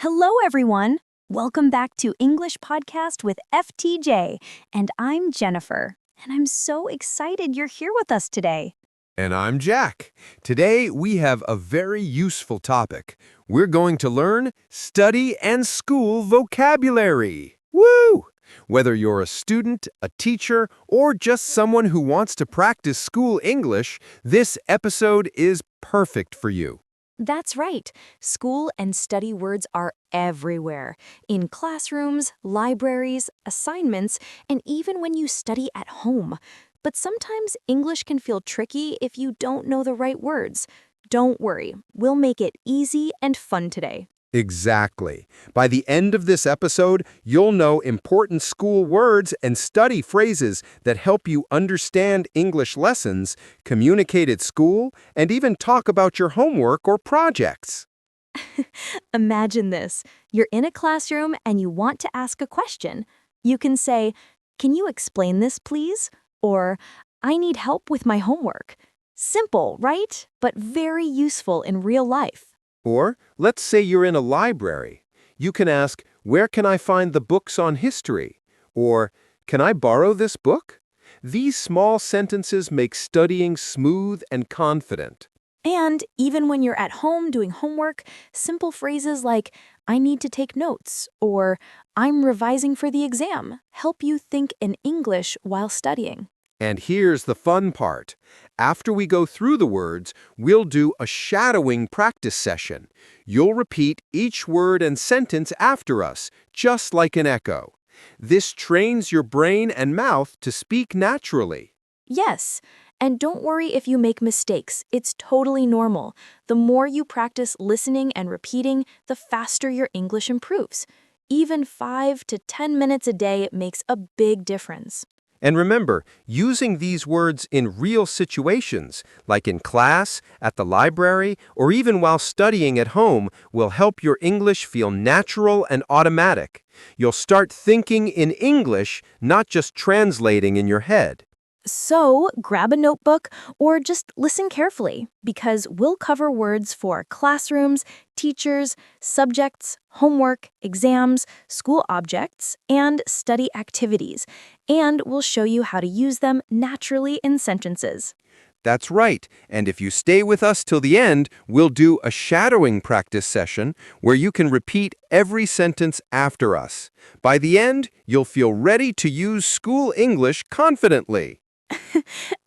Hello, everyone. Welcome back to English Podcast with FTJ, and I'm Jennifer, and I'm so excited you're here with us today. And I'm Jack. Today we have a very useful topic. We're going to learn study and school vocabulary. Woo! Whether you're a student, a teacher, or just someone who wants to practice school English, this episode is perfect for you. That's right. School and study words are everywhere, in classrooms, libraries, assignments, and even when you study at home. But sometimes English can feel tricky if you don't know the right words. Don't worry, we'll make it easy and fun today. Exactly. By the end of this episode, you'll know important school words and study phrases that help you understand English lessons, communicate at school, and even talk about your homework or projects. Imagine this. You're in a classroom and you want to ask a question. You can say, "Can you explain this, please?" Or, "I need help with my homework." Simple, right? But very useful in real life. Or, let's say you're in a library. You can ask, "Where can I find the books on history?" Or, "Can I borrow this book?" These small sentences make studying smooth and confident. And even when you're at home doing homework, simple phrases like, "I need to take notes," or "I'm revising for the exam," help you think in English while studying. And here's the fun part. After we go through the words, we'll do a shadowing practice session. You'll repeat each word and sentence after us, just like an echo. This trains your brain and mouth to speak naturally. Yes, and don't worry if you make mistakes. It's totally normal. The more you practice listening and repeating, the faster your English improves. Even 5 to 10 minutes a day makes a big difference. And remember, using these words in real situations, like in class, at the library, or even while studying at home, will help your English feel natural and automatic. You'll start thinking in English, not just translating in your head. So, grab a notebook or just listen carefully, because we'll cover words for classrooms, teachers, subjects, homework, exams, school objects, and study activities. And we'll show you how to use them naturally in sentences. That's right. And if you stay with us till the end, we'll do a shadowing practice session where you can repeat every sentence after us. By the end, you'll feel ready to use school English confidently.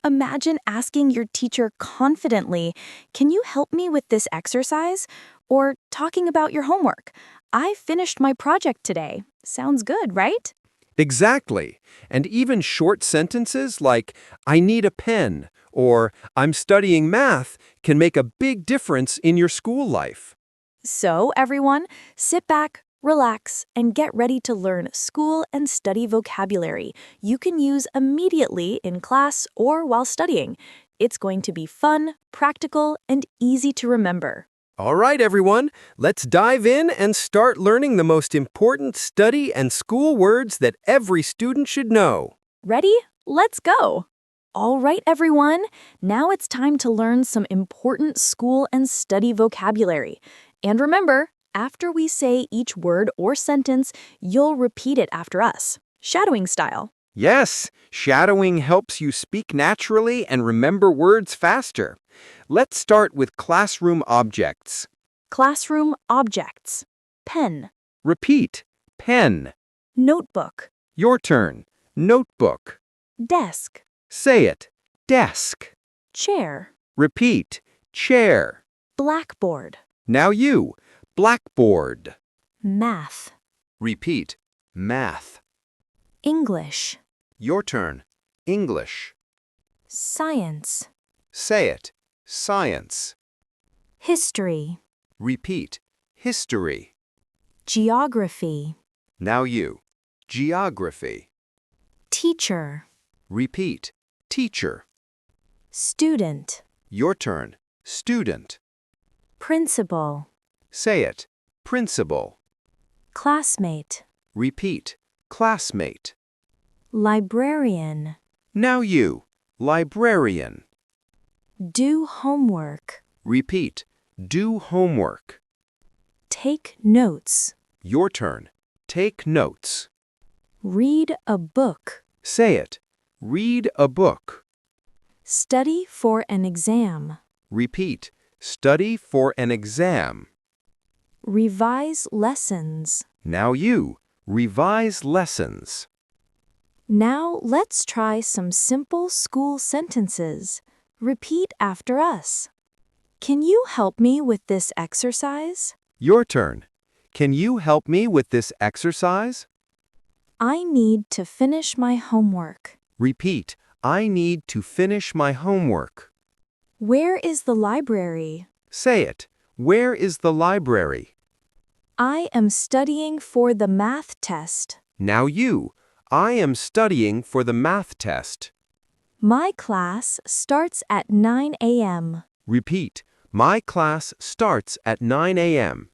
Imagine asking your teacher confidently, "Can you help me with this exercise?" Or talking about your homework. "I finished my project today." Sounds good, right? Exactly. And even short sentences like, "I need a pen," or "I'm studying math," can make a big difference in your school life. So, everyone, sit back, relax, and get ready to learn school and study vocabulary you can use immediately in class or while studying. It's going to be fun, practical, and easy to remember. All right, everyone, let's dive in and start learning the most important study and school words that every student should know. Ready? Let's go! All right, everyone, now it's time to learn some important school and study vocabulary. And remember, after we say each word or sentence, you'll repeat it after us, shadowing style. Yes, shadowing helps you speak naturally and remember words faster. Let's start with classroom objects. Classroom objects. Pen. Repeat, pen. Notebook. Your turn, notebook. Desk. Say it, desk. Chair. Repeat, chair. Blackboard. Now you, blackboard. Math. Repeat, math. English. Your turn, English. Science. Say it, science. History. Repeat, history. Geography. Now you, geography. Teacher. Repeat, teacher. Student. Your turn, student. Principal. Say it, principal. Classmate. Repeat, classmate. Librarian. Now you, librarian. Do homework. Repeat, do homework. Take notes. Your turn. Take notes. Read a book. Say it. Read a book. Study for an exam. Repeat. Study for an exam. Revise lessons. Now you. Revise lessons. Now let's try some simple school sentences. Repeat after us. Can you help me with this exercise? Your turn. Can you help me with this exercise? I need to finish my homework. Repeat. I need to finish my homework. Where is the library? Say it. Where is the library? I am studying for the math test. Now you. I am studying for the math test. My class starts at 9 a.m. Repeat. My class starts at 9 a.m.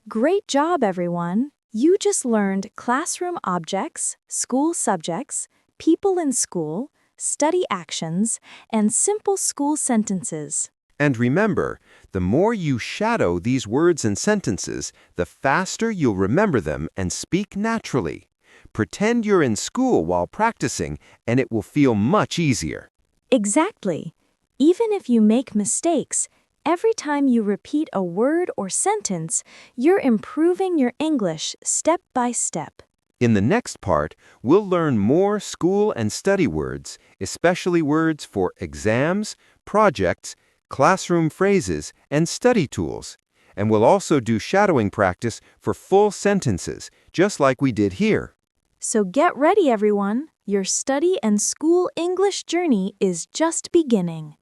Great job, everyone! You just learned classroom objects, school subjects, people in school, study actions, and simple school sentences. And remember, the more you shadow these words and sentences, the faster you'll remember them and speak naturally. Pretend you're in school while practicing, and it will feel much easier. Exactly. Even if you make mistakes, every time you repeat a word or sentence, you're improving your English step by step. In the next part, we'll learn more school and study words, especially words for exams, projects, classroom phrases, and study tools. And we'll also do shadowing practice for full sentences, just like we did here. So get ready, everyone. Your study and school English journey is just beginning.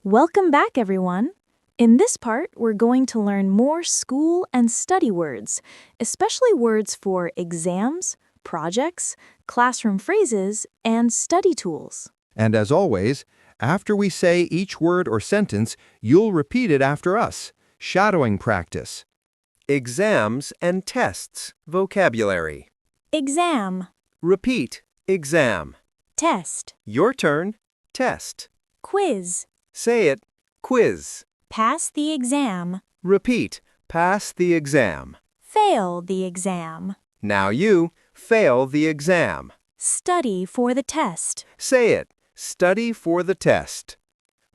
Welcome back, everyone. In this part, we're going to learn more school and study words, especially words for exams, projects, classroom phrases, and study tools. And as always, after we say each word or sentence, you'll repeat it after us. Shadowing practice. Exams and tests. Vocabulary. Exam, Repeat. Exam. test, Your turn. Test. quiz, Say it. Quiz. pass the exam, Repeat. Pass the exam. fail the exam, Now you. Fail the exam. study for the test. Say it. Study for the test.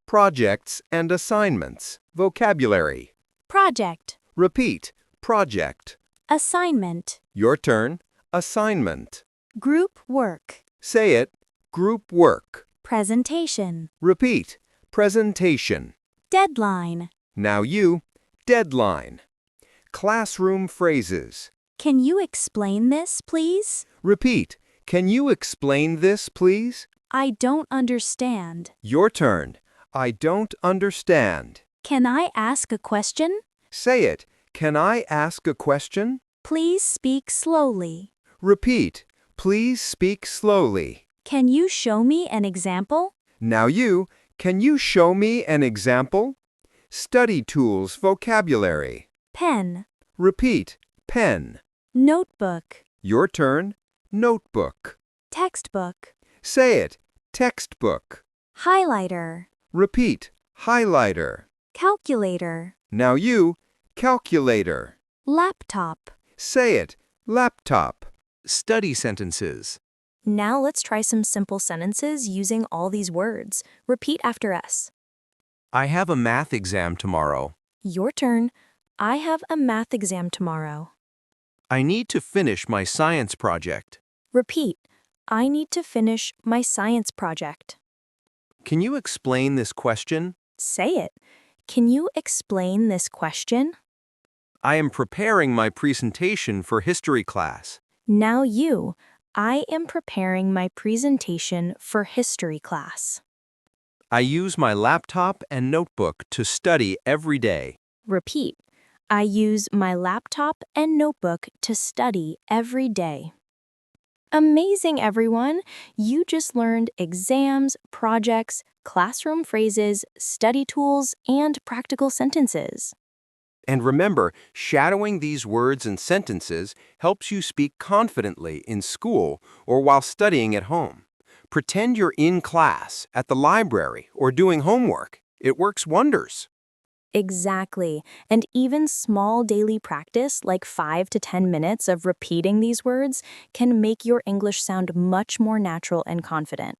Projects and assignments. Vocabulary. Project, Repeat. Project. assignment, Your turn. Assignment. group work, Say it. Group work. presentation, Repeat. Presentation. deadline. Now you. Deadline. Classroom phrases. Can you explain this, please? Repeat. Can you explain this, please? I don't understand. Your turn. I don't understand. Can I ask a question? Say it. Can I ask a question? Please speak slowly. Repeat. Please speak slowly. Can you show me an example? Now you. Can you show me an example? Study tools vocabulary. Pen, Repeat. Pen. notebook, Your turn. Notebook. textbook, Say it. Textbook. highlighter, Repeat. Highlighter. calculator, Now you. Calculator. laptop. Say it. Laptop. Study sentences. Now let's try some simple sentences using all these words. Repeat after us. I have a math exam tomorrow. Your turn. I have a math exam tomorrow. I need to finish my science project. Repeat. I need to finish my science project. Can you explain this question? Say it. Can you explain this question? I am preparing my presentation for history class. Now you. I am preparing my presentation for history class. I use my laptop and notebook to study every day. Repeat. I use my laptop and notebook to study every day. Amazing, everyone! You just learned exams, projects, classroom phrases, study tools, and practical sentences. And remember, shadowing these words and sentences helps you speak confidently in school or while studying at home. Pretend you're in class, at the library, or doing homework. It works wonders. Exactly. And even small daily practice, like 5 to 10 minutes of repeating these words, can make your English sound much more natural and confident.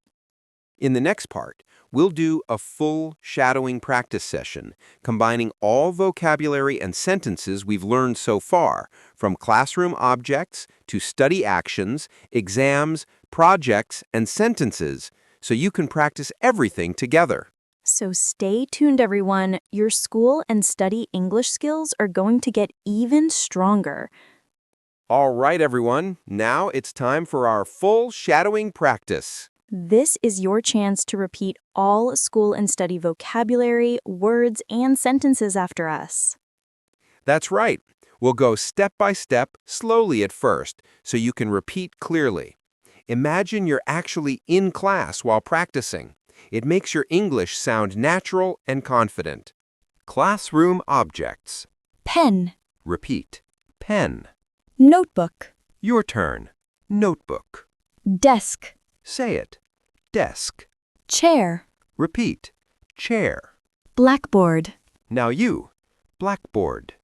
In the next part, we'll do a full shadowing practice session, combining all vocabulary and sentences we've learned so far, from classroom objects to study actions, exams, projects, and sentences, so you can practice everything together. So stay tuned, everyone. Your school and study English skills are going to get even stronger. All right, everyone, now it's time for our full shadowing practice. This is your chance to repeat all school and study vocabulary, words, and sentences after us. That's right. We'll go step by step, slowly at first, so you can repeat clearly. Imagine you're actually in class while practicing. It makes your English sound natural and confident. Classroom objects. Pen, Repeat. Pen. notebook, Your turn. Notebook. desk, Say it. Desk. chair, Repeat. Chair. blackboard, Now you. Blackboard.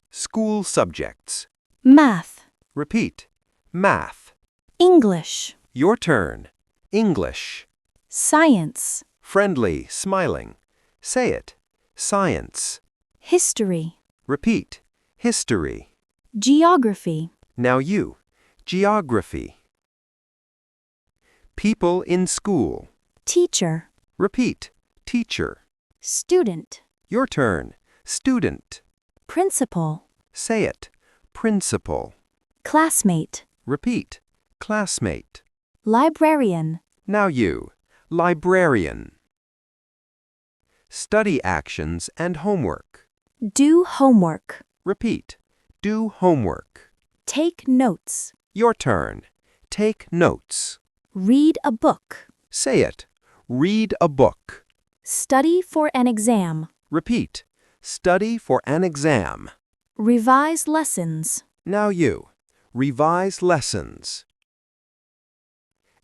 School subjects. math, Repeat. Math. English, Your turn. English. science, Friendly, smiling. Say it. Science. history, Repeat. History. geography, Now you. Geography. People in school. teacher, Repeat. Teacher. student, Your turn. Student. principal, Say it. Principal. classmate, Repeat. Classmate. librarian, Now you. Librarian. Study actions and homework. do homework, Repeat. Do homework. take notes, Your turn. Take notes. read a book, Say it. Read a book. study for an exam, Repeat. Study for an exam. revise lessons, Now you. Revise lessons.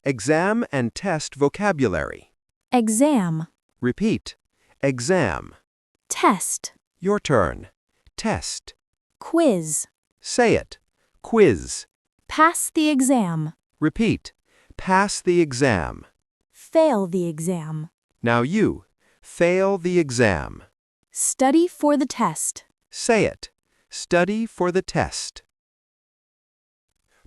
Exam and test vocabulary. exam, Repeat. Exam. test, Your turn. Test. quiz, Say it. Quiz. pass the exam, Repeat. Pass the exam. fail the exam, Now you. Fail the exam. study for the test, Say it. Study for the test.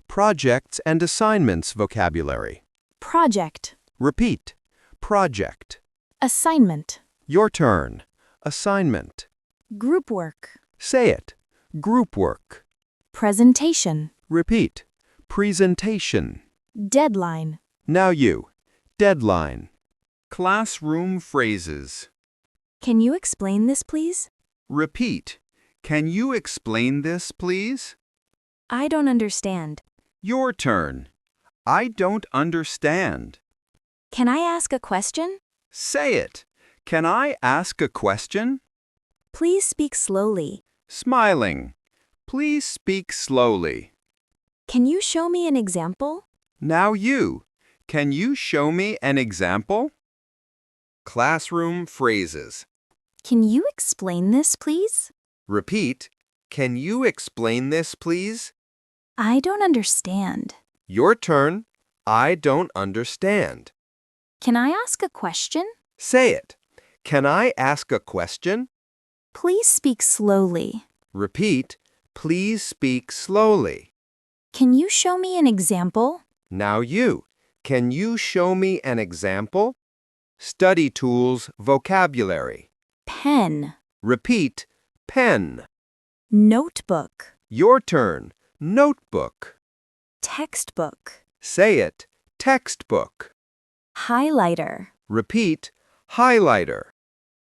Projects and assignments vocabulary. project, Repeat. Project. assignment, Your turn. Assignment. group work, Say it. Group work. presentation, Repeat. Presentation. deadline, Now you. Deadline. Classroom phrases. Can you explain this, please? Repeat. Can you explain this, please? I don't understand. Your turn. I don't understand. Can I ask a question? Say it. Can I ask a question? Please speak slowly. Smiling. Please speak slowly. Can you show me an example? Now you. Can you show me an example? Classroom phrases. Can you explain this, please? Repeat. Can you explain this, please? I don't understand. Your turn. I don't understand. Can I ask a question? Say it. Can I ask a question? Please speak slowly. Repeat. Please speak slowly. Can you show me an example? Now you. Can you show me an example? Study tools vocabulary. Pen, Repeat. Pen. notebook, Your turn. Notebook. textbook, Say it. Textbook. highlighter, Repeat. Highlighter.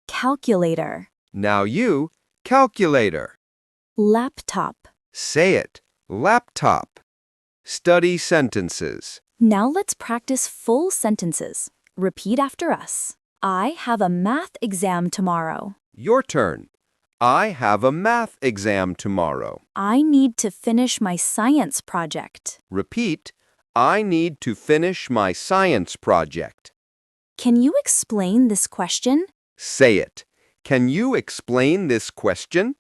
calculator, Now you. Calculator. laptop. Say it. Laptop. Study sentences. Now let's practice full sentences. Repeat after us. I have a math exam tomorrow. Your turn. I have a math exam tomorrow. I need to finish my science project. Repeat. I need to finish my science project. Can you explain this question? Say it. Can you explain this question?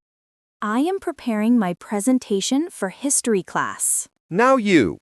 I am preparing my presentation for history class. Now you.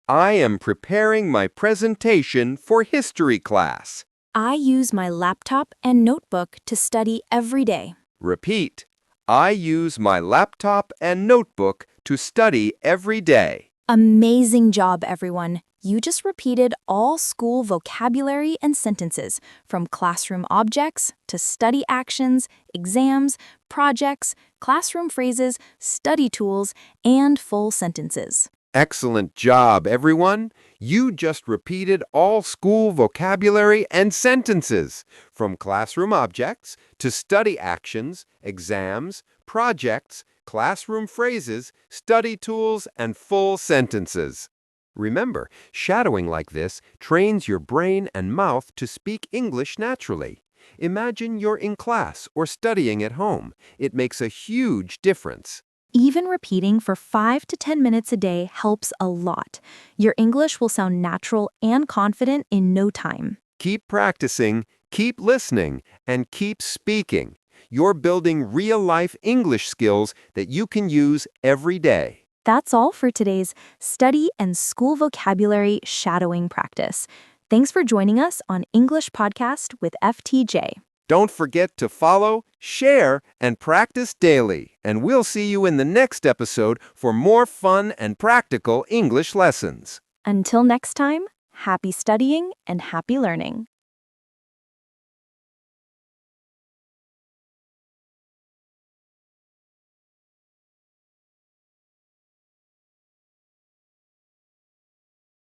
I am preparing my presentation for history class. I use my laptop and notebook to study every day. Repeat. I use my laptop and notebook to study every day. Amazing job, everyone. You just repeated all school vocabulary and sentences, from classroom objects to study actions, exams, projects, classroom phrases, study tools, and full sentences. Excellent job, everyone. You just repeated all school vocabulary and sentences, from classroom objects to study actions, exams, projects, classroom phrases, study tools, and full sentences. Remember, shadowing like this trains your brain and mouth to speak English naturally. Imagine you're in class or studying at home. It makes a huge difference. Even repeating for 5 to 10 minutes a day helps a lot. Your English will sound natural and confident in no time. Keep practicing, keep listening, and keep speaking. You're building real-life English skills that you can use every day. That's all for today's study and school vocabulary shadowing practice. Thanks for joining us on English Podcast with FTJ. Don't forget to follow, share, and practice daily. And we'll see you in the next episode for more fun and practical English lessons. Until next time, happy studying and happy learning.